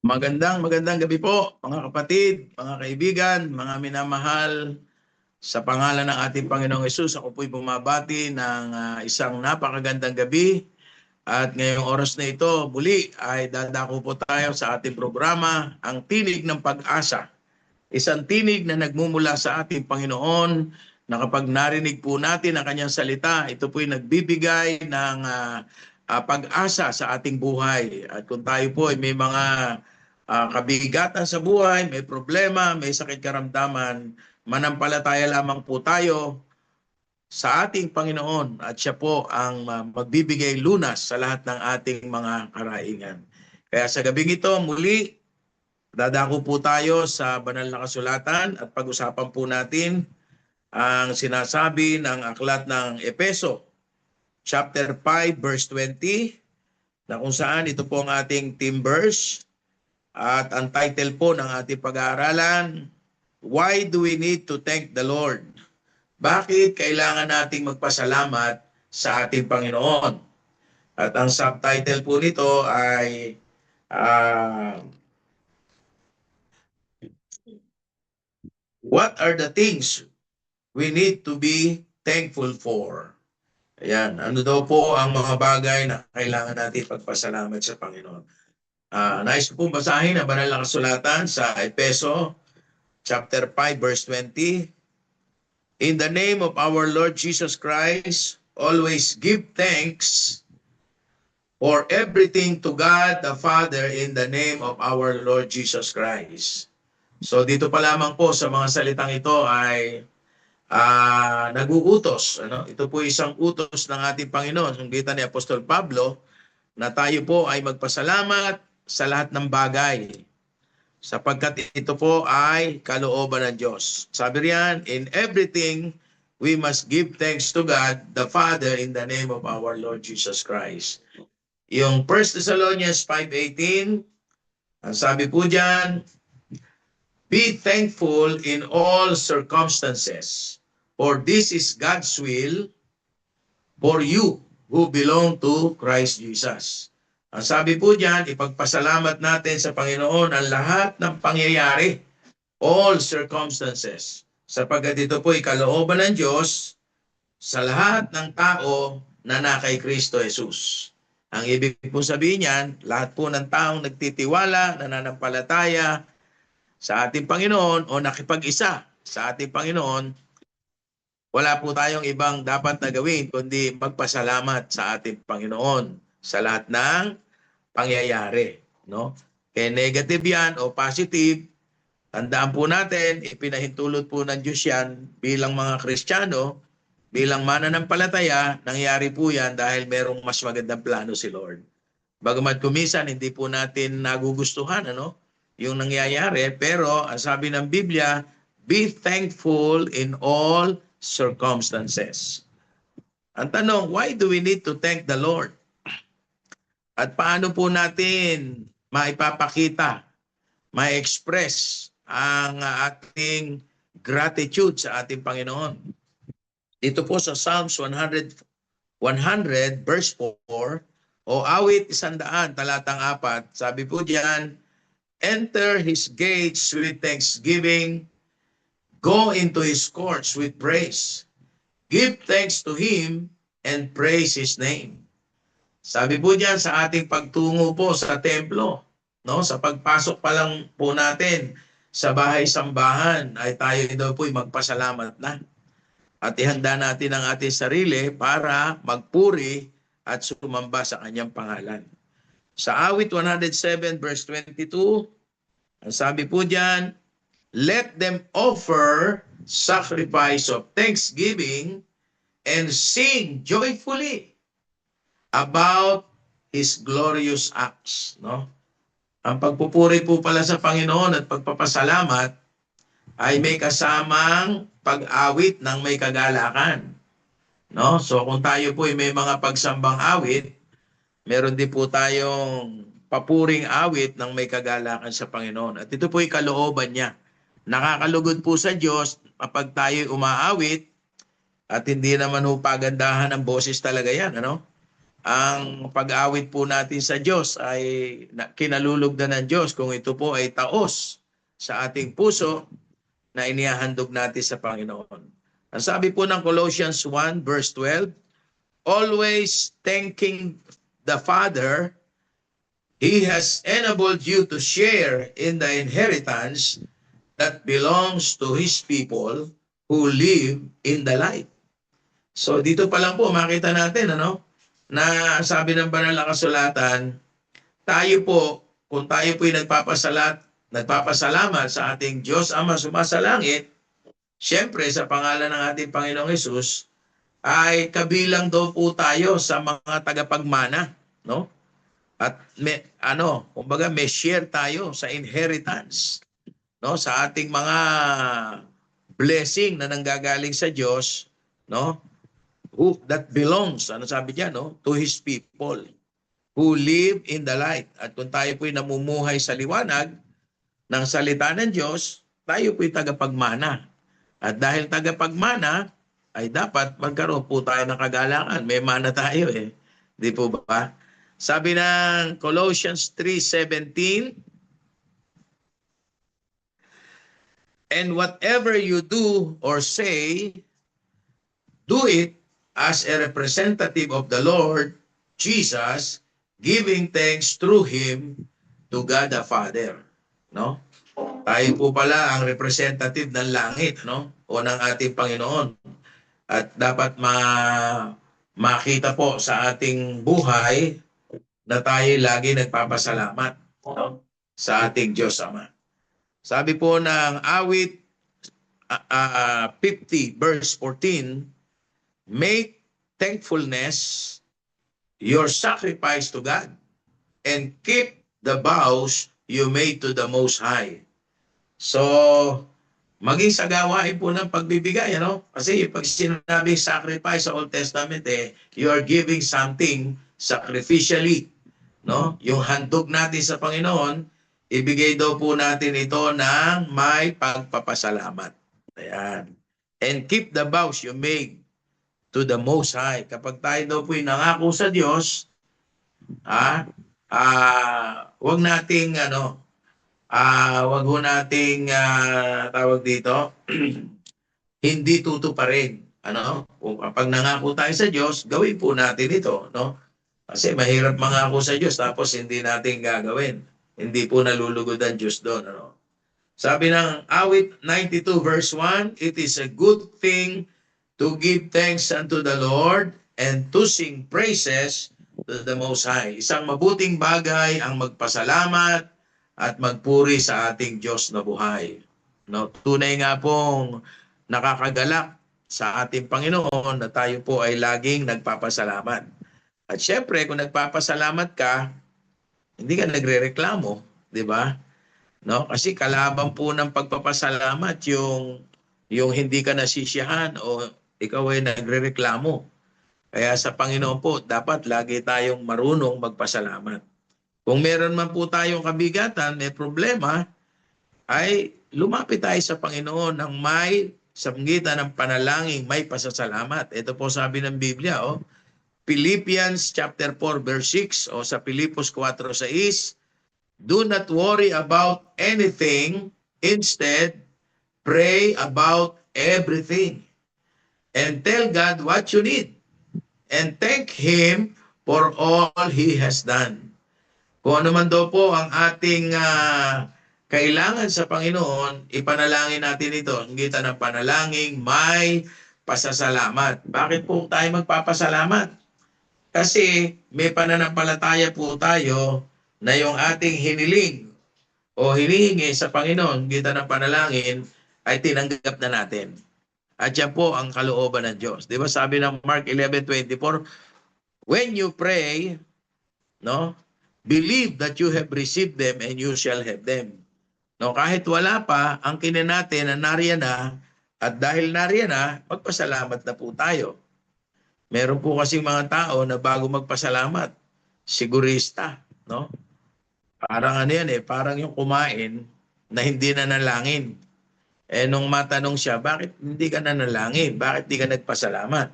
Magandang gabi po mga kapatid, mga kaibigan, mga minamahal. Sa pangalan ng ating Panginoong Hesus, ako po'y bumabati ng isang napakagandang gabi. At ngayong oras na ito, muli ay dadako po tayo sa ating programa, ang Tinig ng Pag-asa. Isang tinig na nagmumula sa ating Panginoon na kapag narinig po natin ang kanyang salita, ito po'y nagbibigay ng pag-asa sa ating buhay. At kung tayo po ay may mga kabigatan sa buhay, may problema, may sakit karamdaman, manampalataya lamang po tayo sa ating Panginoon at siya po ang magbibigay lunas sa lahat ng ating mga karaingan. Kaya sa gabing ito, muli, dadako po tayo sa banal na kasulatan at pag-usapan po natin ang sinasabi ng aklat ng Efeso, chapter 5, verse 20, na kung saan ito po ang ating theme verse. At ang title po ng ating pag-aaralan, Why do we need to thank the Lord? Bakit kailangan nating magpasalamat sa ating Panginoon? At ang subtitle po nito ay What are the things we need to be thankful for? Ayan, ano daw po ang mga bagay na kailangan natin pagpasalamat sa Panginoon? Nais ko pong basahin ang banal na kasulatan sa Efeso chapter 5 verse 20. In the name of our Lord Jesus Christ, always give thanks for everything to God the Father in the name of our Lord Jesus Christ. So dito pa lamang po sa mga salitang ito ay nag-uutos. Ito po isang utos ng ating Panginoon. Sunggitan ni Apostol Pablo na tayo po ay magpasalamat sa lahat ng bagay sapagkat ito po ay kalooban ng Diyos. Sabi riyan, in everything, we must give thanks to God, the Father, in the name of our Lord Jesus Christ. Yung 1 Thessalonians 5:18, ang sabi po dyan, be thankful in all circumstances, for this is God's will for you who belong to Christ Jesus. Ang sabi po diyan, ipagpasalamat natin sa Panginoon ang lahat ng pangyayari, all circumstances, sapagkat ito po ay kalooban ng Diyos sa lahat ng tao na kay Kristo Jesus. Ang ibig po sabihin niyan, lahat po ng taong nagtitiwala, nananampalataya sa ating Panginoon o nakipag-isa sa ating Panginoon, wala po tayong ibang dapat na gawin kundi magpasalamat sa ating Panginoon sa lahat ng pangyayari. No? Kaya negative yan o positive, tandaan po natin, ipinahintulot po ng Diyos yan bilang mga Kristiyano, bilang mananampalataya, nangyari po yan dahil merong mas magandang plano si Lord. Bagamat kumisan, hindi po natin nagugustuhan yung nangyayari, pero ang sabi ng Biblia, be thankful in all circumstances. Ang tanong, why do we need to thank the Lord? At paano po natin maipapakita, ma-express ang ating gratitude sa ating Panginoon? Dito po sa Psalms 100 verse 4 o awit 100 talatang 4, sabi po diyan, enter his gates with thanksgiving, go into his courts with praise. Give thanks to him and praise his name. Sabi po diyan sa ating pagtungo po sa templo, sa pagpasok pa lang po natin sa bahay-sambahan ay tayo daw po magpasalamat na. At ihanda natin ang ating sarili para magpuri at sumamba sa kanyang pangalan. Sa awit 107 verse 22, ang sabi po diyan, let them offer sacrifice of thanksgiving and sing joyfully about his glorious acts. Ang pagpupuri po pala sa Panginoon at pagpapasalamat ay may kasamang pag-awit ng may kagalakan. So kung tayo po ay may mga pagsambang awit, meron din po tayong papuring awit ng may kagalakan sa Panginoon. At ito po ay kalooban niya. Nakakalugod po sa Diyos kapag tayo umaawit at hindi naman pagandahan ng boses talaga yan. ang pag-awit po natin sa Diyos ay kinalulugdan ng Diyos kung ito po ay taos sa ating puso na inihahandog natin sa Panginoon. Ang sabi po ng Colossians 1 verse 12, always thanking the Father, He has enabled you to share in the inheritance that belongs to His people who live in the light. So dito pa lang po makita natin na sabi ng banal na kasulatan, tayo po, kung tayo po ay nagpapasalamat sa ating Diyos Ama sumasalangit, siyempre sa pangalan ng ating Panginoong Hesus, ay kabilang daw po tayo sa mga tagapagmana, no? At kumbaga may share tayo sa inheritance, no? Sa ating mga blessing na nanggagaling sa Diyos, no? That belongs, sabi niya, no? To His people who live in the light. At kung tayo po'y namumuhay sa liwanag ng salita ng Diyos, tayo po'y tagapagmana. At dahil tagapagmana, ay dapat magkaroon po tayo ng kagalangan. May mana tayo eh. Di po ba? Sabi ng Colossians 3:17, and whatever you do or say, do it as a representative of the Lord Jesus, giving thanks through Him to God the Father. No? Tayo po pala ang representative ng langit, no? O ng ating Panginoon. At dapat makita po sa ating buhay na tayo lagi nagpapasalamat, no? Sa ating Diyos Ama. Sabi po ng awit 50 verse 14, make thankfulness your sacrifice to God and keep the vows you made to the Most High. So, maging sa gawain po ng pagbibigay, Kasi pag sinabing sacrifice sa Old Testament, you are giving something sacrificially, no? Yung handog natin sa Panginoon, ibigay daw po natin ito ng may pagpapasalamat. Ayan. And keep the vows you made to the Most High. Kapag tayo daw po'y nangako sa Diyos, wag nating wag ho nating tawag dito hindi tutuparin. Kung kapag nangako tayo sa Diyos, gawin po natin ito, no? Kasi mahirap mangako sa Diyos tapos hindi natin gagawin. Hindi po nalulugod ang Diyos doon, Sabi ng awit 92 verse 1, it is a good thing to give thanks unto the Lord and to sing praises to the Most High. Isang mabuting bagay ang magpasalamat at magpuri sa ating Diyos na buhay. No, tunay nga pong nakakagalak sa ating Panginoon na tayo po ay laging nagpapasalamat. At syempre, kung nagpapasalamat ka, hindi ka nagrereklamo, di ba? No, kasi kalaban po ng pagpapasalamat yung hindi ka nasisiyahan o ikaw ay nagrereklamo. Kaya sa Panginoon po, dapat lagi tayong marunong magpasalamat. Kung meron man po tayong kabigatan, may problema, ay lumapit tayo sa Panginoon ng sa pagitan ng panalangin, may pasasalamat. Ito po sabi ng Biblia, Philippians chapter 4 verse 6, o sa Pilipos 4:6, do not worry about anything, instead, pray about everything. And tell God what you need. And thank Him for all He has done. Kung ano man daw po ang ating kailangan sa Panginoon, ipanalangin natin ito. Ang kita ng panalangin, may pasasalamat. Bakit po tayo magpapasalamat? Kasi may pananampalataya po tayo na yung ating hiniling o hinihingi sa Panginoon, kita ng panalangin, ay tinanggap na natin. At yan po ang kalooban ng Diyos. Di ba sabi ng Mark 11:24, when you pray, believe that you have received them and you shall have them. No, kahit wala pa, ang kinin natin na nariyan na, at dahil nariyan na, magpasalamat na po tayo. Meron po kasi mga tao na bago magpasalamat, sigurista, no? Parang parang yung kumain na hindi na nalangin. Nung matanong siya, bakit hindi ka nanalangin? Bakit hindi ka nagpasalamat?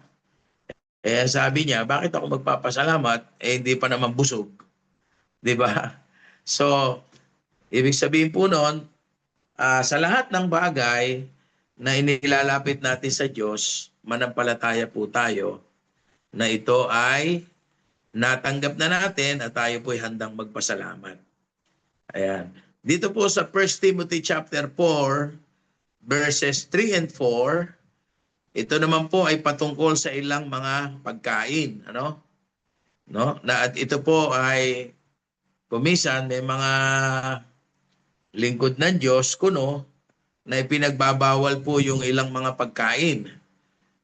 Eh sabi niya, bakit ako magpapasalamat? Eh hindi pa naman busog. Di ba? So, ibig sabihin po noon, sa lahat ng bagay na inilalapit natin sa Diyos, manampalataya po tayo na ito ay natanggap na natin at tayo po ay handang magpasalamat. Ayan. Dito po sa 1 Timothy chapter 4, verses 3 and 4, ito naman po ay patungkol sa ilang mga pagkain, ano? No? Na at ito po ay kumisan may mga lingkod ng Diyos kuno na ipinagbabawal po yung ilang mga pagkain.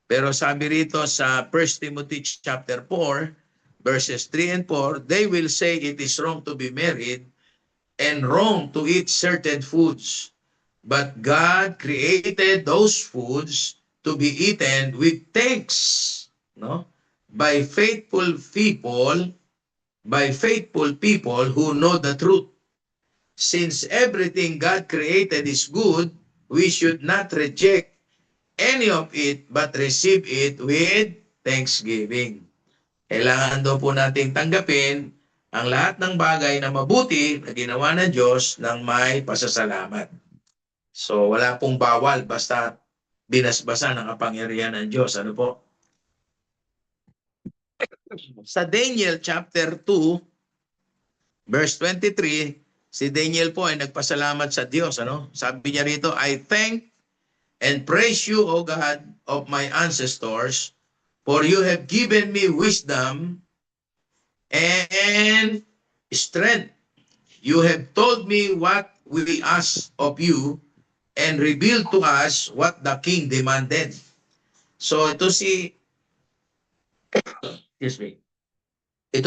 Pero sabi rito sa 1 Timothy chapter 4, verses 3 and 4, they will say it is wrong to be married and wrong to eat certain foods. But God created those foods to be eaten with thanks, no? By faithful people who know the truth. Since everything God created is good, we should not reject any of it but receive it with thanksgiving. Kailangan daw po nating tanggapin ang lahat ng bagay na mabuti na ginawa ng Diyos ng may pasasalamat. So wala pong bawal basta binasbasan ang kapangyarihan ng Diyos. Ano po? Sa Daniel chapter 2, verse 23, si Daniel po ay nagpasalamat sa Diyos. Ano? Sabi niya rito, I thank and praise you, O God of my ancestors, for you have given me wisdom and strength. You have told me what we ask of you and revealed to us what the king demanded. So ito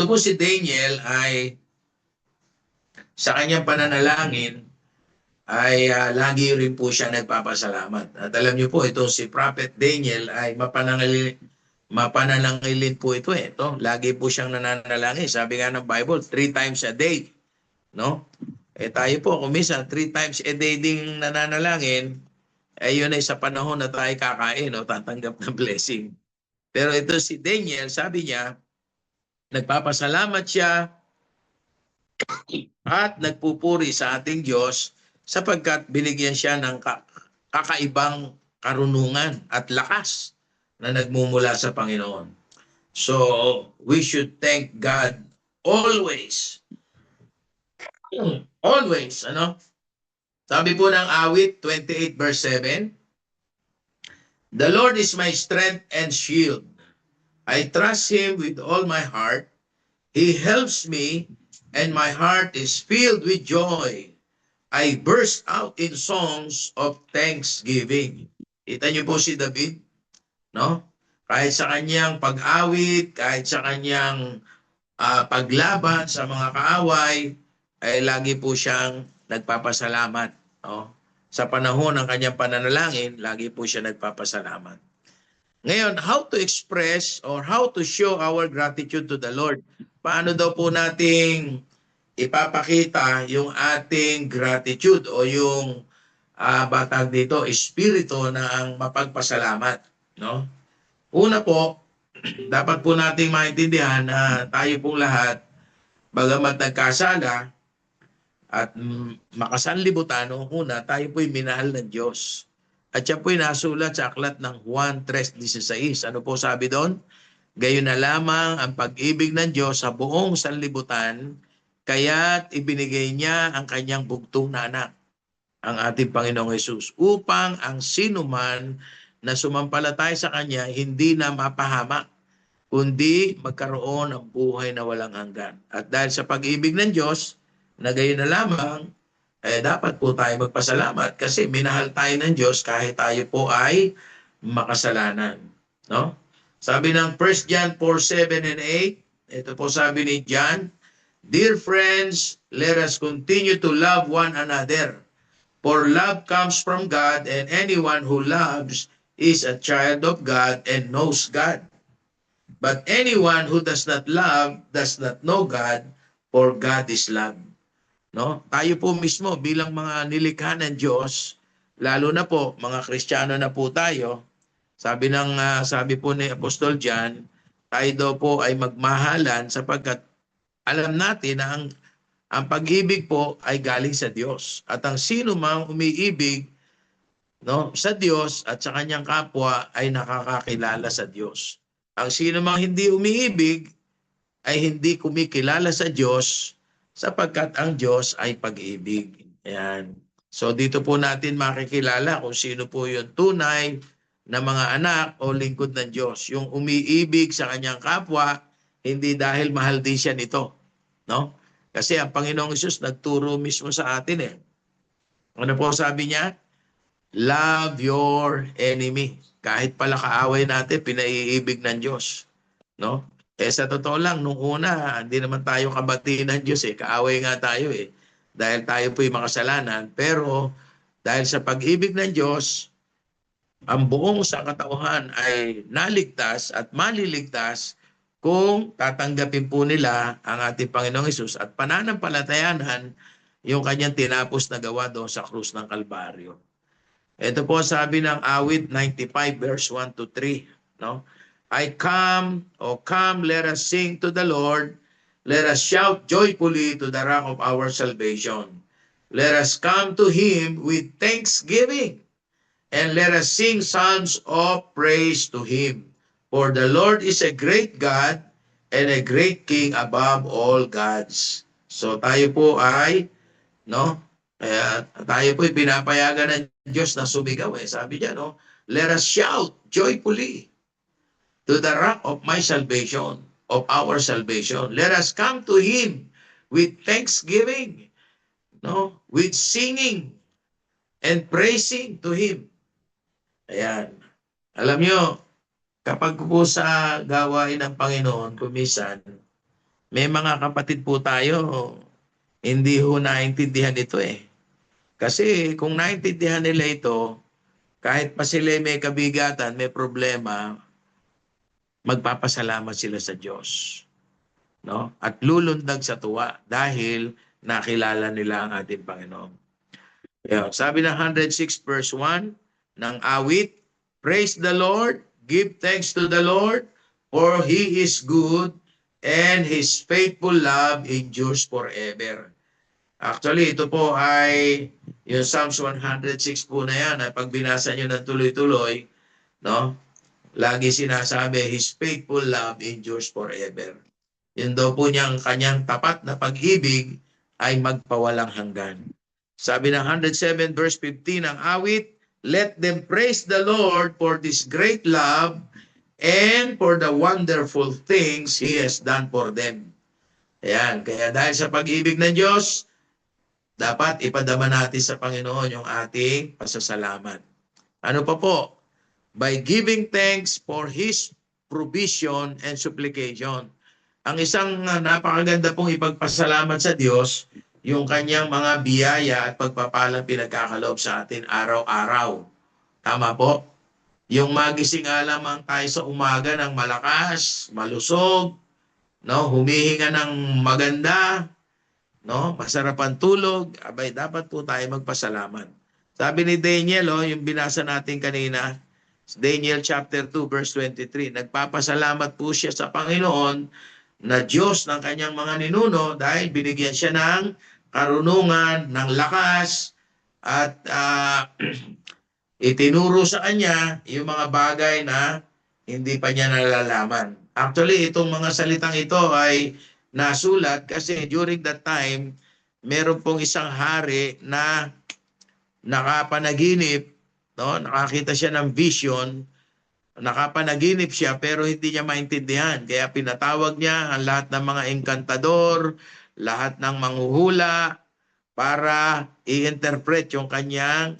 po si Daniel ay sa kanyang pananalangin ay lagi rin po siya nagpapasalamat. At alam niyo po, ito si Prophet Daniel ay mapananangilin po ito. Lagi po siyang nananalangin. Sabi nga ng Bible, 3 times a day. No? Eh tayo po, kung minsan 3 times a day ding nananalangin, yun ay sa panahon na tayo kakain o tatanggap ng blessing. Pero ito si Daniel, sabi niya, nagpapasalamat siya at nagpupuri sa ating Diyos sapagkat binigyan siya ng kakaibang karunungan at lakas na nagmumula sa Panginoon. So, we should thank God always. Always, ano? Sabi po ng awit 28 verse 7, the Lord is my strength and shield. I trust Him with all my heart. He helps me and my heart is filled with joy. I burst out in songs of thanksgiving. Kita niyo po si David, no? Kahit sa kanyang pag-awit, kahit sa kanyang paglaban sa mga kaaway, ay lagi po siyang nagpapasalamat, no? Sa panahon ng kanyang pananalangin, lagi po siya nagpapasalamat. Ngayon, how to express or how to show our gratitude to the Lord? Paano daw po nating ipapakita yung ating gratitude o yung batag dito, espiritu ng mapagpasalamat, no? Una po, dapat po nating maintindihan na tayo pong lahat, bagamat nagkasala at makasanlibutan, una, tayo po'y minahal ng Diyos. At siya po'y nasulat sa aklat ng Juan 3:16. Ano po sabi doon? Gayon na lamang ang pag-ibig ng Diyos sa buong sanlibutan, kaya't ibinigay niya ang kanyang bugtong na anak, ang ating Panginoong Hesus, upang ang sinuman na sumampalataya sa Kanya hindi na mapahamak, kundi magkaroon ng buhay na walang hanggan. At dahil sa pag-ibig ng Diyos, na gayon na lamang, dapat po tayo magpasalamat kasi minahal tayo ng Diyos kahit tayo po ay makasalanan. No? Sabi ng 1 John 4:7 and 8, ito po sabi ni John, dear friends, let us continue to love one another. For love comes from God, and anyone who loves is a child of God and knows God. But anyone who does not love does not know God, for God is love. No? Tayo po mismo bilang mga nilikha ng Diyos, lalo na po mga Kristiyano na po tayo, sabi po ni Apostol John, tayo daw po ay magmahalan sapagkat alam natin na ang pag-ibig po ay galing sa Diyos. At ang sino mang umiibig, no, sa Diyos at sa kanyang kapwa ay nakakakilala sa Diyos. Ang sino mang hindi umiibig ay hindi kumikilala sa Diyos sapagkat ang Diyos ay pag-ibig. Ayan. So dito po natin makikilala kung sino po yung tunay na mga anak o lingkod ng Diyos. Yung umiibig sa kanyang kapwa, hindi dahil mahal din siya nito. No? Kasi ang Panginoong Hesus nagturo mismo sa atin eh. Ano po sabi niya? Love your enemy. Kahit pala kaaway natin, pinaiibig ng Diyos. No? Sa totoo lang, nung una, hindi naman tayo kabati ng Diyos eh. Kaaway nga tayo eh. Dahil tayo po'y makasalanan. Pero dahil sa pag-ibig ng Diyos, ang buong sangkatauhan ay naligtas at maliligtas kung tatanggapin po nila ang ating Panginoong Hesus at pananampalatayanan yung kanyang tinapos na gawa doon sa krus ng Kalbaryo. Ito po sabi ng awit 95 verse 1 to 3. No? Come, let us sing to the Lord. Let us shout joyfully to the rock of our salvation. Let us come to Him with thanksgiving. And let us sing psalms of praise to Him. For the Lord is a great God and a great King above all gods. So tayo po ay, no? Tayo po ay pinapayagan ng Diyos na sumigaw eh. Sabi niya, no? Let us shout joyfully to the rock of my salvation, of our salvation. Let us come to Him with thanksgiving, no? With singing and praising to Him. Ayan. Alam nyo, kapag po sa gawain ng Panginoon, kumisan, may mga kapatid po tayo, hindi ho naintindihan ito eh. Kasi kung naintindihan nila ito, kahit pa sila may kabigatan, may problema, magpapasalamat sila sa Diyos. No? At lulundag sa tuwa dahil nakilala nila ang ating Panginoon. Ayan. Sabi ng 106 verse 1, ng awit, praise the Lord, give thanks to the Lord, for He is good, and His faithful love endures forever. Actually, ito po ay yung Psalms 106 po na yan. Pag binasa nyo ng tuloy-tuloy, no? Lagi sinasabi, His faithful love endures forever. Yun daw po niyang kanyang tapat na pag-ibig ay magpawalang hanggan. Sabi ng 107 verse 15 ng awit, let them praise the Lord for this great love and for the wonderful things He has done for them. Ayan, kaya dahil sa pag-ibig ng Diyos, dapat ipadama natin sa Panginoon yung ating pasasalamat. Ano pa po? By giving thanks for His provision and supplication. Ang isang napakaganda pong ipagpasalamat sa Diyos, yung kanyang mga biyaya at pagpapalang pinagkakaloob sa atin araw-araw. Tama po? Yung magising lamang tayo sa umaga ng malakas, malusog, no, humihinga ng maganda, no, masarap ang tulog, abay dapat po tayo magpasalamat. Sabi ni Daniel, yung binasa natin kanina, Daniel chapter 2 verse 23, nagpapasalamat po siya sa Panginoon na Diyos ng kanyang mga ninuno dahil binigyan siya ng karunungan, ng lakas, at itinuro sa kanya yung mga bagay na hindi pa niya nalalaman. Actually, itong mga salitang ito ay nasulat kasi during that time, meron pong isang hari na nakapanaginip, no? Nakakita siya ng vision, nakapanaginip siya pero hindi niya maintindihan. Kaya pinatawag niya ang lahat ng mga engkantador, lahat ng manghuhula para i-interpret yung kanyang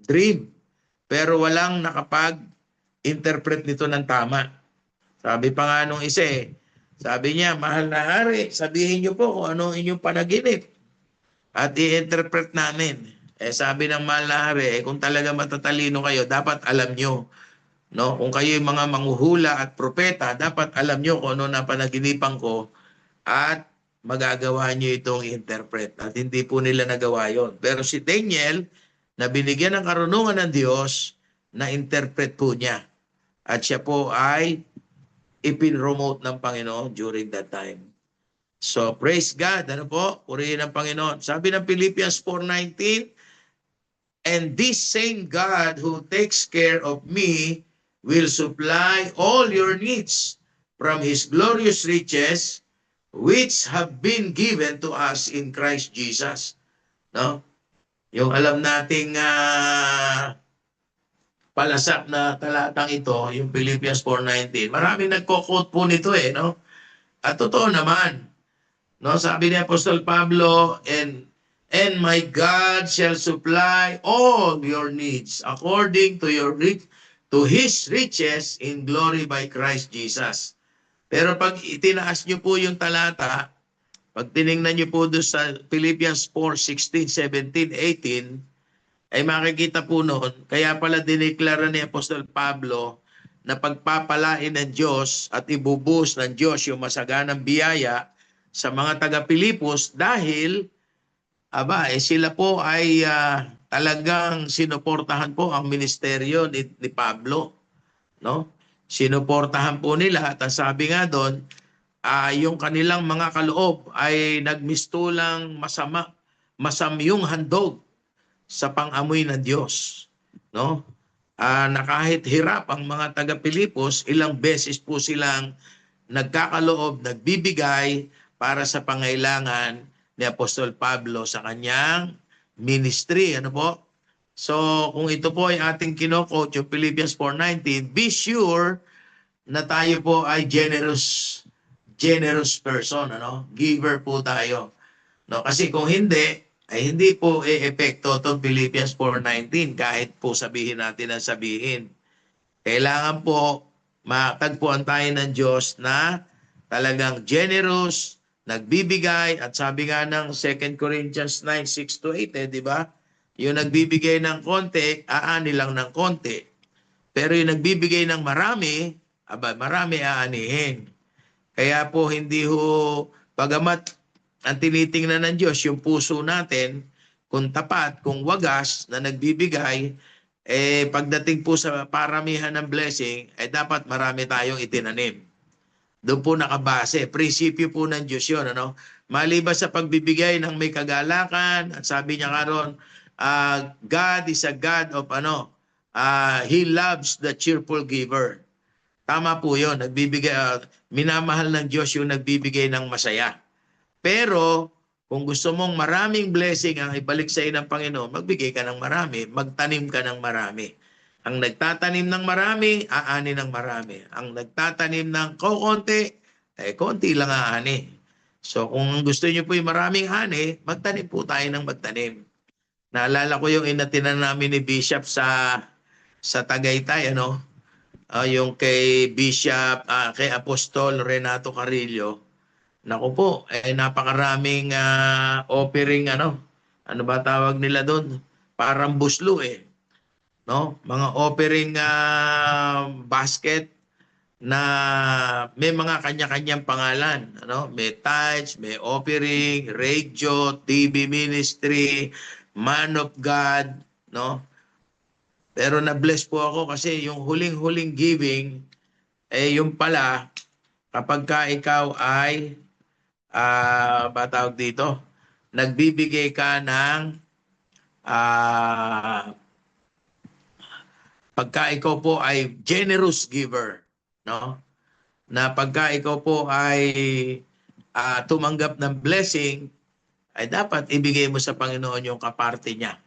dream. Pero walang nakapag-interpret nito ng tama. Sabi pa nga nung isa sabi niya, mahal na hari, sabihin niyo po kung ano inyong panaginip at i-interpret namin. Sabi ng mahal na hari, kung talaga matatalino kayo, dapat alam nyo. No? Kung kayo yung mga manghuhula at propeta, dapat alam nyo kung ano na panaginipan ko at magagawa nyo itong interpret. At hindi po nila nagawa yon. Pero si Daniel, na binigyan ng karunungan ng Diyos, na interpret po niya. at siya po ay ipinromote ng Panginoon during that time. So praise God, ano po? Purihin ang Panginoon. Sabi ng Philippians 4:19, and this same God who takes care of me will supply all your needs from His glorious riches which have been given to us in Christ Jesus. No? Yung alam nating palasak na talatang ito, yung Philippians 4:19, maraming nagko-quote po nito no? At totoo naman, no? Sabi ni Apostol Pablo, and my God shall supply all your needs according to His riches in glory by Christ Jesus. Pero pag itinaas niyo po yung talata, pag tiningnan niyo po doon sa Philippians 4:16, 17, 18, ay makikita po noon, kaya pala dineklara ni Apostol Pablo na pagpapalain ng Diyos at ibubuhos ng Diyos yung masaganang biyaya sa mga taga-Pilipos dahil sila po ay talagang sinuportahan po ang ministeryo ni Pablo, no? Sinuportahan po nila at ang sabi nga doon, yung kanilang mga kaloob ay nagmistulang masamyong handog sa pang-amoy ng Diyos, no? Na kahit hirap ang mga taga-Pilipos, ilang beses po silang nagkakaloob, nagbibigay para sa pangailangan ni Apostol Pablo sa kanyang ministry. Ano po? So, kung ito po ay ating kino-quote, yung Philippians 4:19, be sure na tayo po ay generous person, ano? Giver po tayo. No, kasi kung hindi, ay hindi po epekto itong Philippians 4:19 kahit po sabihin natin ang sabihin. Kailangan po matagpuan tayo ng Diyos na talagang generous, nagbibigay, at sabi nga ng 2 Corinthians 9:6-8, di ba? Yung nagbibigay ng konti, aani lang ng konti. Pero yung nagbibigay ng marami, marami aanihin. Kaya po hindi pagamat ang tinitingnan ng Diyos, yung puso natin, kung tapat, kung wagas na nagbibigay, pagdating po sa paramihan ng blessing, dapat marami tayong itinanim. Doon po nakabase. Prinsipyo po ng Diyos yun. Ano? Maliban sa pagbibigay ng may kagalakan, at sabi niya karon, God is a God of He loves the cheerful giver. Tama po yun. Nagbibigay, minamahal ng Diyos yung nagbibigay ng masaya. Pero kung gusto mong maraming blessing ang ibalik sa iyo ng Panginoon, magbigay ka ng marami, magtanim ka ng marami. Ang nagtatanim ng marami, aani ng marami. Ang nagtatanim ng konti, konti lang aani. So kung gusto niyo po yung maraming ani, magtanim po tayo ng magtanim. Naalala ko yung inatinan namin ni Bishop sa Tagaytay, yung kay Bishop, kay Apostol Renato Carrillo. Naku po, napakaraming offering, ano ba tawag nila doon? Parang buslo no? Mga offering basket na may mga kanya-kanyang pangalan, May tithes, may offering, radio, TV ministry, man of God, no? Pero na-bless po ako kasi yung huling-huling giving, yung pala, kapag ka ikaw ay batawag dito, nagbibigay ka ng pagka ikaw po ay generous giver, no? Na pagka ikaw po ay tumanggap ng blessing, ay dapat ibigay mo sa Panginoon yung kaparte niya.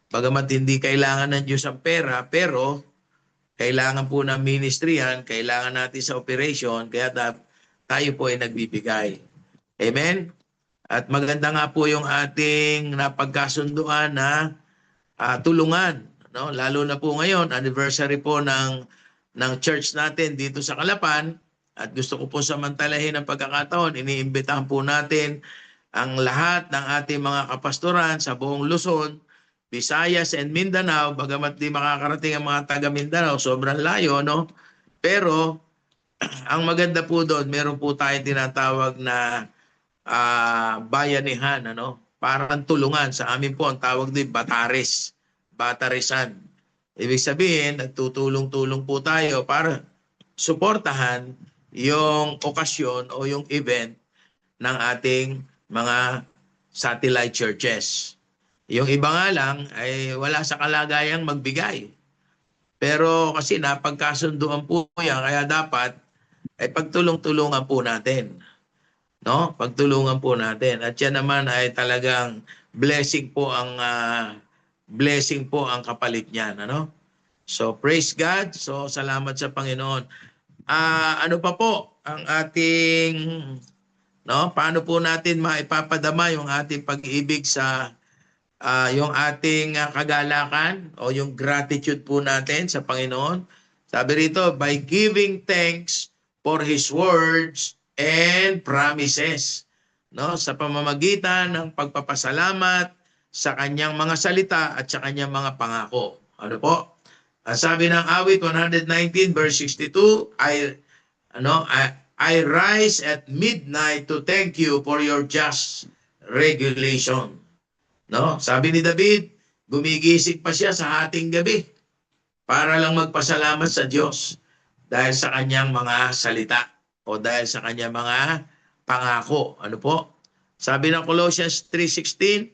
Bagamat hindi kailangan ng Diyos ang pera, pero kailangan po ng ministry yan, kailangan natin sa operation, kaya tayo po ay nagbibigay. Amen? At maganda nga po yung ating napagkasunduan na tulungan. No? Lalo na po ngayon, anniversary po ng church natin dito sa Calapan. At gusto ko po samantalahin ang pagkakataon, iniimbitahan po natin ang lahat ng ating mga kapastoran sa buong Luzon, Visayas and Mindanao. Bagamat di makakarating ang mga taga Mindanao, sobrang layo, no? Pero ang maganda po doon, meron po tayong tinatawag na bayanihan, parang tulungan. Sa amin po ang tawag din bataresan. Ibig sabihin, nagtutulong-tulong po tayo para suportahan yung okasyon o yung event ng ating mga satellite churches. Yung iba nga lang ay wala sa kalagayang magbigay. Pero kasi napagkasunduan po yan, kaya dapat ay pagtulong-tulungan po natin. No? Pagtulungan po natin. At yan naman ay talagang blessing po ang kapalit niyan, ano? So praise God. So salamat sa Panginoon. Ano pa po ang ating, no? Paano po natin maipapadama yung ating pag-ibig sa yung ating kagalakan o yung gratitude po natin sa Panginoon? Sabi rito, by giving thanks for His words and promises. No? Sa pamamagitan ng pagpapasalamat sa kanyang mga salita at sa kanyang mga pangako. Ano po? Sabi ng awit 119 verse 62, I rise at midnight to thank you for your just regulation. No? Sabi ni David, gumigising pa siya sa hating gabi para lang magpasalamat sa Diyos dahil sa kanyang mga salita o dahil sa kanyang mga pangako. Ano po? Sabi ng Colossians 3:16,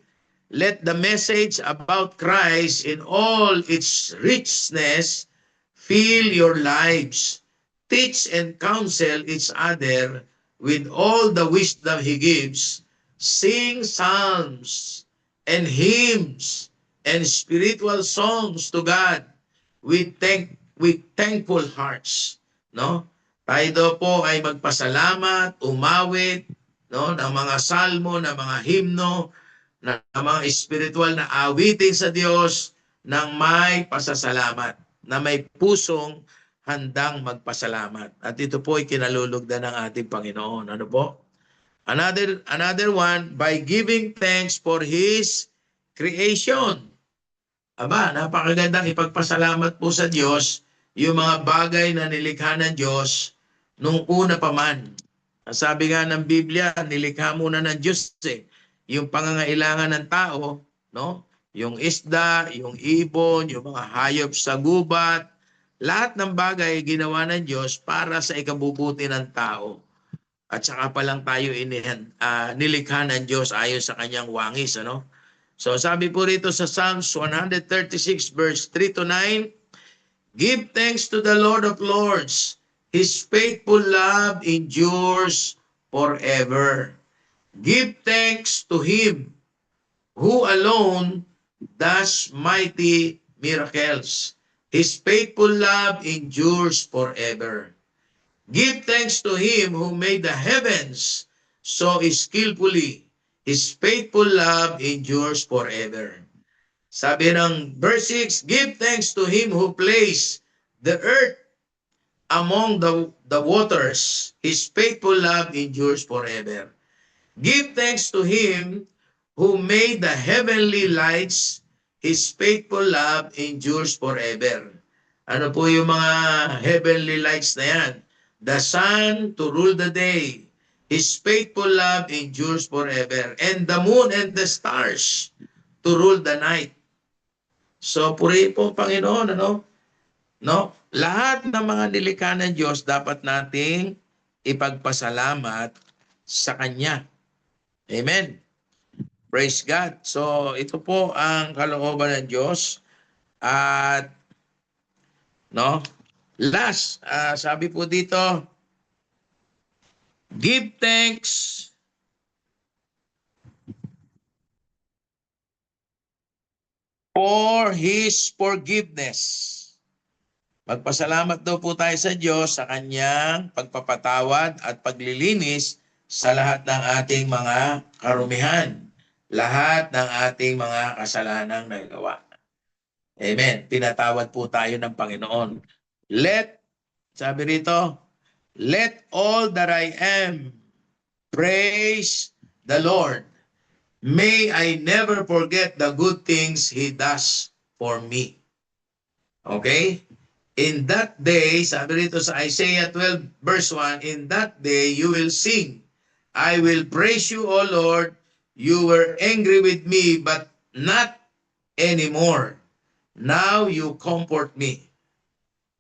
let the message about Christ in all its richness fill your lives. Teach and counsel each other with all the wisdom He gives. Sing psalms and hymns and spiritual songs to God with thankful hearts. No? Tayo daw po ay magpasalamat, umawit, no, ng mga salmo, ng mga himno, ng mga spiritual na awitin sa Diyos ng may pasasalamat, na may pusong handang magpasalamat. At ito po ay kinalulugdan ng ating Panginoon. Ano po? Another one, by giving thanks for His creation. Aba, napakagandang ipagpasalamat po sa Diyos yung mga bagay na nilikha ng Diyos nung una pa man. Sabi nga ng Biblia, nilikha muna ng Diyos yung pangangailangan ng tao, no? Yung isda, yung ibon, yung mga hayop sa gubat, lahat ng bagay ginawa ng Diyos para sa ikabubuti ng tao. At saka pa lang tayo nilikha ng Diyos ayon sa kanyang wangis, ano? So sabi po rito sa Psalms 136 verse 3 to 9, give thanks to the Lord of Lords. His faithful love endures forever. Give thanks to Him who alone does mighty miracles. His faithful love endures forever. Give thanks to Him who made the heavens so skillfully. His faithful love endures forever. Sabi ng verse 6, give thanks to Him who placed the earth among the waters. His faithful love endures forever. Give thanks to Him who made the heavenly lights. His faithful love endures forever. Ano po yung mga heavenly lights na yan? The sun to rule the day. His faithful love endures forever. And the moon and the stars to rule the night. So, purihin po Panginoon, ano? No? Lahat ng mga nilikha ng Diyos dapat nating ipagpasalamat sa Kanya. Amen. Praise God. So, ito po ang kalooban ng Diyos. At, no? Last, sabi po dito, give thanks for His forgiveness. Magpasalamat daw po tayo sa Diyos sa kanyang pagpapatawad at paglilinis sa lahat ng ating mga karumihan, lahat ng ating mga kasalanang nagawa. Amen. Pinatawad po tayo ng Panginoon. Sabi rito, let all that I am praise the Lord. May I never forget the good things He does for me. Okay? In that day, sabi rito sa Isaiah 12 verse 1, in that day you will sing, I will praise you, O Lord. You were angry with me, but not anymore. Now you comfort me.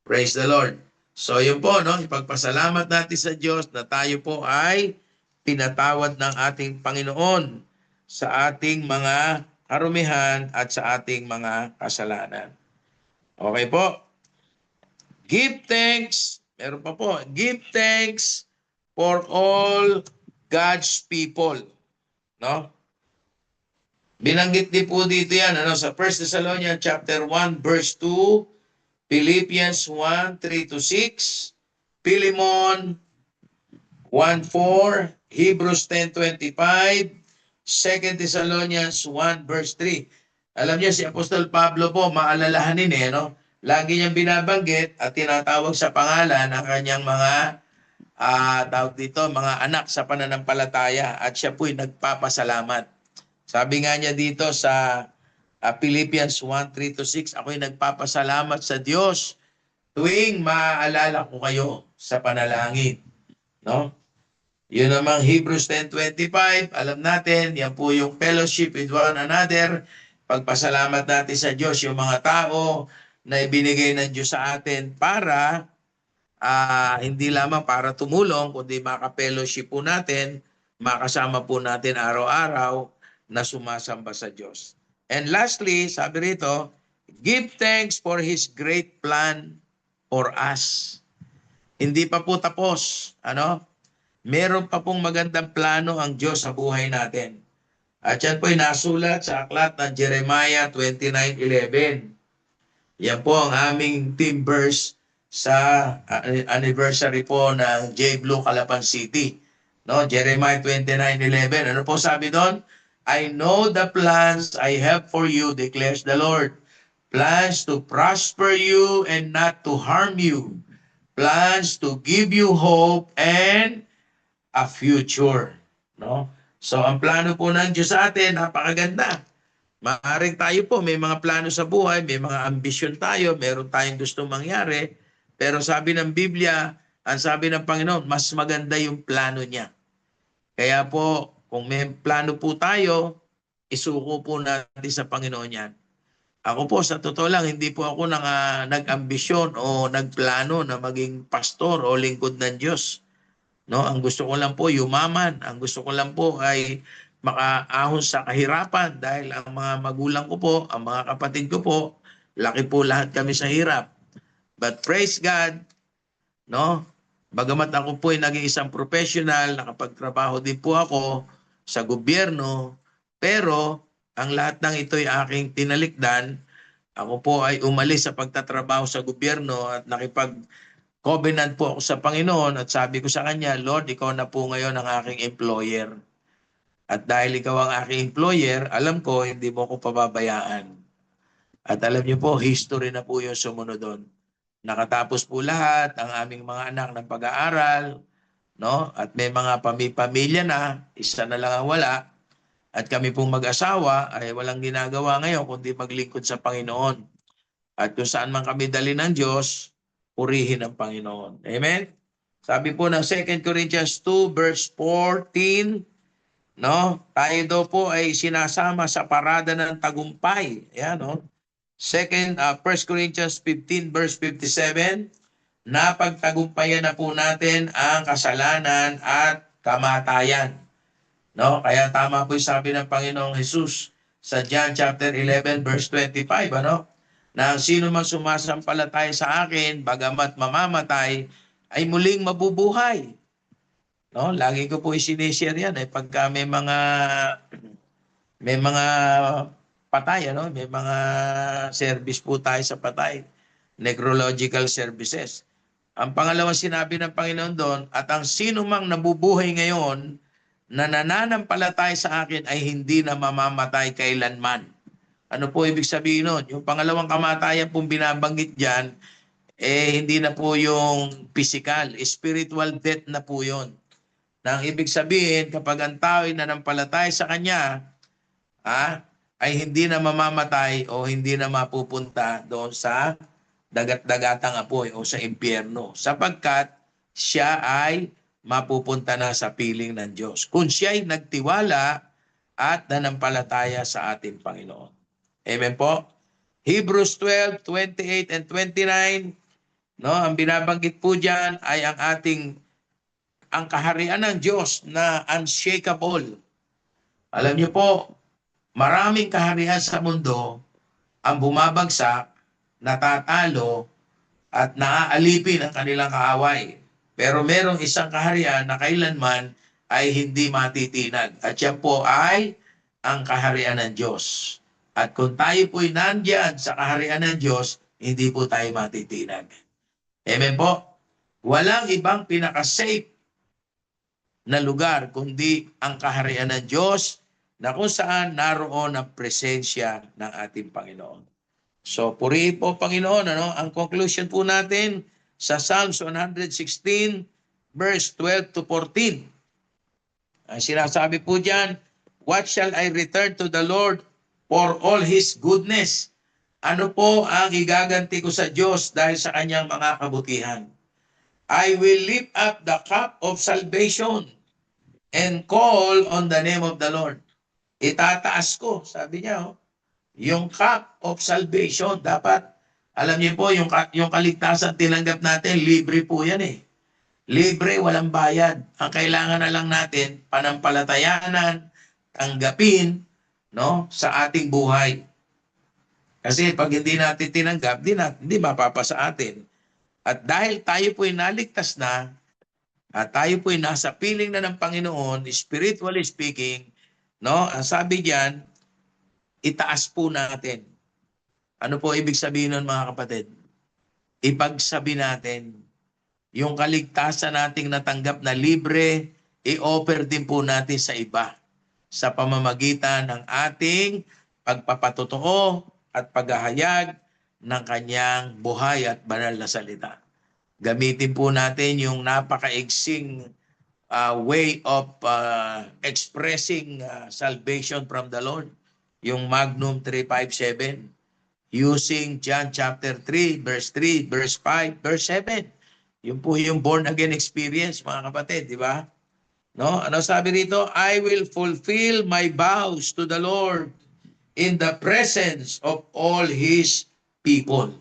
Praise the Lord. So yun po, no? Ipagpasalamat natin sa Diyos na tayo po ay pinatawad ng ating Panginoon sa ating mga karumihan at sa ating mga kasalanan. Okay po. Give thanks. Meron pa po. Give thanks for all God's people. No? Binanggit din po dito yan sa 1 Thessalonians chapter 1 verse 2, Philippians 1, 3-6, Philemon 1:4, Hebrews 10:25, 2 Thessalonians 1 verse 3. Alam niyo si Apostol Pablo po, maalalahanin no? Lagi niyang binabanggit at tinatawag sa pangalan ang kanyang mga tawag dito, mga anak sa pananampalataya at siya po'y nagpapasalamat. Sabi nga niya dito sa Philippians 1:3-6, ako'y nagpapasalamat sa Diyos tuwing maaalala ko kayo sa panalangin. No? Yun namang Hebrews 10:25, alam natin, yan po yung fellowship with one another. Pagpasalamat natin sa Diyos, yung mga tao na ibinigay ng Diyos sa atin para hindi lamang para tumulong, kundi maka-fellowship po natin, makasama po natin araw-araw na sumasamba sa Diyos. And lastly, sabi rito, give thanks for His great plan for us. Hindi pa po tapos. Meron pa pong magandang plano ang Diyos sa buhay natin. At yan po ay nasulat sa aklat ng Jeremiah 29:11. Yan po ang aming team verse sa anniversary po ng J. Blue Calapan City. No, Jeremiah 29:11. Ano po sabi doon? I know the plans I have for you, declares the Lord. Plans to prosper you and not to harm you. Plans to give you hope and a future. No? So ang plano po ng Diyos sa atin, napakaganda. Maaaring tayo po, may mga plano sa buhay, may mga ambisyon tayo, meron tayong gustong mangyari, pero sabi ng Biblia, ang sabi ng Panginoon, mas maganda yung plano niya. Kaya po, kung may plano po tayo, isuko po natin sa Panginoon yan. Ako po, sa totoo lang, hindi po ako nag-ambisyon o nagplano na maging pastor o lingkod ng Diyos. No, ang gusto ko lang po yumaman. Ang gusto ko lang po ay makaahon sa kahirapan dahil ang mga magulang ko po, ang mga kapatid ko po, laki po lahat kami sa hirap. But praise God, no? Bagamat ako po ay naging isang professional, nakapagtrabaho din po ako sa gobyerno, pero ang lahat ng ito ay aking tinalikdan. Ako po ay umalis sa pagtatrabaho sa gobyerno at nakipag-covenant po ako sa Panginoon at sabi ko sa Kanya, Lord, ikaw na po ngayon ang aking employer. At dahil ikaw ang aking employer, alam ko, hindi mo ko pababayaan. At alam niyo po, history na po yung sumunod doon. Nakatapos po lahat ang aming mga anak ng pag-aaral, no? At may mga pamilya na, isa na lang ang wala. At kami pong mag-asawa ay walang ginagawa ngayon kundi maglingkod sa Panginoon. At kung saan man kami dali ng Diyos, purihin ang Panginoon. Amen? Sabi po ng 2 Corinthians 2 verse 14, no? Tayo daw po ay sinasama sa parada ng tagumpay. Ayan, no? 1 Corinthians 15 verse 57, napagtagumpayan na po natin ang kasalanan at kamatayan. No? Kaya tama po yung sabi ng Panginoong Jesus sa John chapter 11 verse 25, na ang sino man sumasampalataya sa akin, bagamat mamamatay, ay muling mabubuhay. No? Lagi ko po isinishare yan. Pagka may mga patay, may mga service po tayo sa patay. Necrological services. Ang pangalawang sinabi ng Panginoon doon, at ang sino mang nabubuhay ngayon na nananampalataya sa akin ay hindi na mamamatay kailanman. Ano po ibig sabihin nun? Yung pangalawang kamatayan pong binabanggit dyan, hindi na po yung physical, spiritual death na po yun. Nang ibig sabihin, kapag ang tao ay nanampalataya sa Kanya, ay hindi na mamamatay o hindi na mapupunta doon sa dagat-dagatang apoy o sa impyerno, sapagkat siya ay mapupunta na sa piling ng Diyos kung siya ay nagtiwala at nanampalataya sa ating Panginoon. Amen po? Hebrews 12:28 and 29, no? Ang binabanggit po diyan ay ang kaharian ng Diyos na unshakable. Alam niyo po, maraming kaharian sa mundo ang bumabagsak, natatalo, at naaalipin ang kanilang kaaway. Pero merong isang kaharian na kailanman ay hindi matitinag. At yan po ay ang kaharian ng Diyos. At kung tayo po'y nandyan sa kaharian ng Diyos, hindi po tayo matitinag. Amen po? Walang ibang pinaka-safe na lugar kundi ang kaharian ng Diyos na kung saan naroon ang presensya ng ating Panginoon. So, purihin po Panginoon. Ang conclusion po natin sa Psalms 116, verse 12 to 14. Ang sinasabi po dyan, what shall I return to the Lord for all His goodness? Ano po ang igaganti ko sa Diyos dahil sa kanyang mga kabutihan? I will lift up the cup of salvation and call on the name of the Lord. Itataas ko, sabi niya, yung cup of salvation. Dapat, alam niyo po, yung kaligtasan tinanggap natin, libre po yan eh. Libre, walang bayad. Ang kailangan na lang natin, panampalatayanan, tanggapin, no, sa ating buhay. Kasi pag hindi natin tinanggap, hindi mapapasa atin. At dahil tayo po'y naligtas na, at tayo po'y nasa piling na ng Panginoon, spiritually speaking, no, ang sabi diyan, itaas po natin. Ano po ibig sabihin nun mga kapatid? Ipagsabi natin, yung kaligtasan nating natanggap na libre, i-offer din po natin sa iba sa pamamagitan ng ating pagpapatotoo at paghahayag ng kanyang buhay at banal na salita. Gamitin po natin yung napakaigsing way of expressing salvation from the Lord, yung Magnum 357, using John chapter 3, verse 3, verse 5, verse 7. Yung po yung born again experience, mga kapatid, di ba? No? Ano sabi rito? I will fulfill my vows to the Lord in the presence of all His people.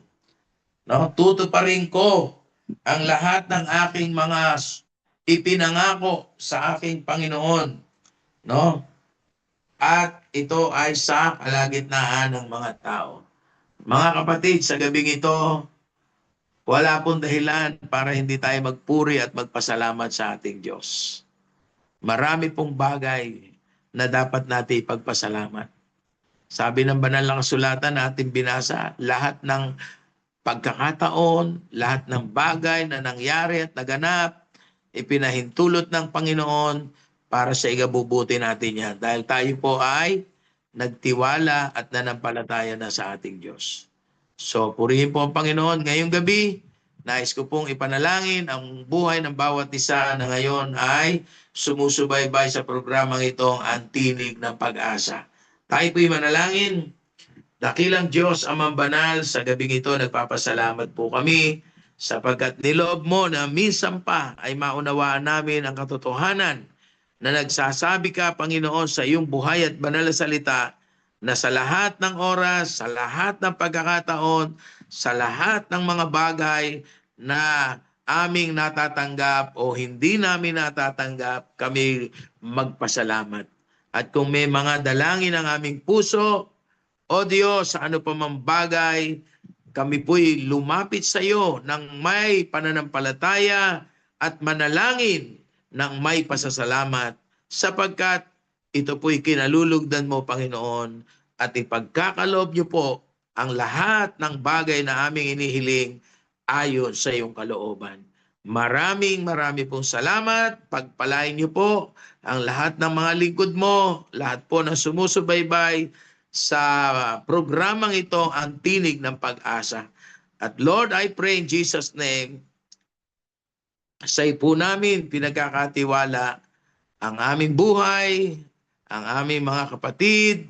No? Tutuparin ko ang lahat ng aking mga ipinangako sa aking Panginoon. No? At ito ay sa kalagitnaan ng mga tao. Mga kapatid, sa gabing ito, wala pong dahilan para hindi tayo magpuri at magpasalamat sa ating Diyos. Marami pong bagay na dapat natin ipagpasalamat. Sabi ng banal na kasulatan na ating binasa, lahat ng pagkakataon, lahat ng bagay na nangyari at naganap, ipinahintulot ng Panginoon para sa igabubuti natin yan. Dahil tayo po ay nagtiwala at nanampalataya na sa ating Diyos. So, purihin po ang Panginoon. Ngayong gabi, nais ko pong ipanalangin ang buhay ng bawat isa na ngayon ay sumusubaybay sa programang itong Ang Tinig ng Pag-asa. Tayo po'y manalangin. Dakilang Diyos, Amang Banal, sa gabing ito nagpapasalamat po kami sapagkat niloob mo na minsan pa ay maunawaan namin ang katotohanan na nagsasabi ka, Panginoon, sa iyong buhay at banal na salita na sa lahat ng oras, sa lahat ng pagkakataon, sa lahat ng mga bagay na aming natatanggap o hindi namin natatanggap, kami magpasalamat. At kung may mga dalangin ng aming puso, O Diyos, sa ano pa mang bagay, kami po'y lumapit sa iyo ng may pananampalataya at manalangin ng may pasasalamat sapagkat ito po'y kinalulugdan mo, Panginoon, at ipagkakaloob niyo po ang lahat ng bagay na aming inihiling ayon sa iyong kalooban. Marami pong salamat. Pagpalain niyo po ang lahat ng mga lingkod mo, lahat po na sumusubaybay sa programang ito, Ang Tinig ng Pag-asa. At Lord, I pray in Jesus' name, sa po namin pinagkakatiwala ang aming buhay, ang aming mga kapatid,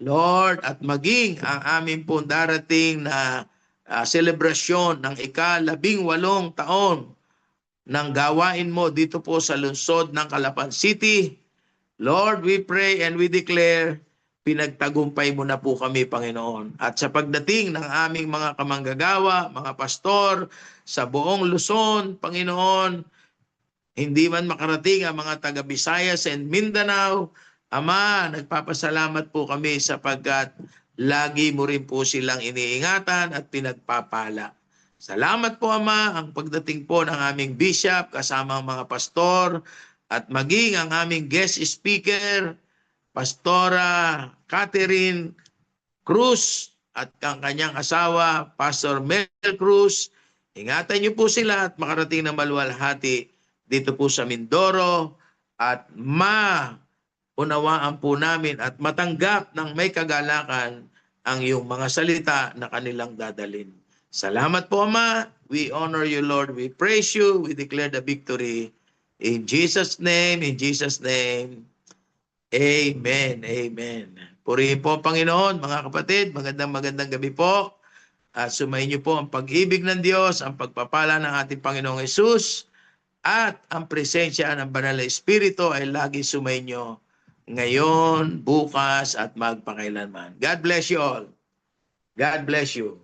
Lord, at maging ang aming pong darating na selebrasyon ng ika-18 taon ng gawain mo dito po sa lungsod ng Calapan City. Lord, we pray and we declare pinagtagumpay mo na po kami, Panginoon. At sa pagdating ng aming mga kamanggagawa, mga pastor, sa buong Luzon, Panginoon, hindi man makarating ang mga taga Visayas and Mindanao, Ama, nagpapasalamat po kami sapagkat lagi mo rin po silang iniingatan at pinagpapala. Salamat po, Ama, ang pagdating po ng aming bishop kasama ang mga pastor at maging ang aming guest speaker, Pastora Catherine Cruz at ang kanyang asawa, Pastor Mel Cruz. Ingatan niyo po sila at makarating ng maluwalhati dito po sa Mindoro at maunawaan po namin at matanggap ng may kagalakan ang iyong mga salita na kanilang dadalin. Salamat po, Ama. We honor you, Lord. We praise you. We declare the victory. In Jesus' name, in Jesus' name. Amen. Amen. Purihin po ang Panginoon, mga kapatid. Magandang gabi po. At sumayin niyo po ang pag-ibig ng Diyos, ang pagpapala ng ating Panginoong Hesus, at ang presensya ng Banal na Espiritu ay lagi sumayin niyo ngayon, bukas, at magpakailanman. God bless you all. God bless you.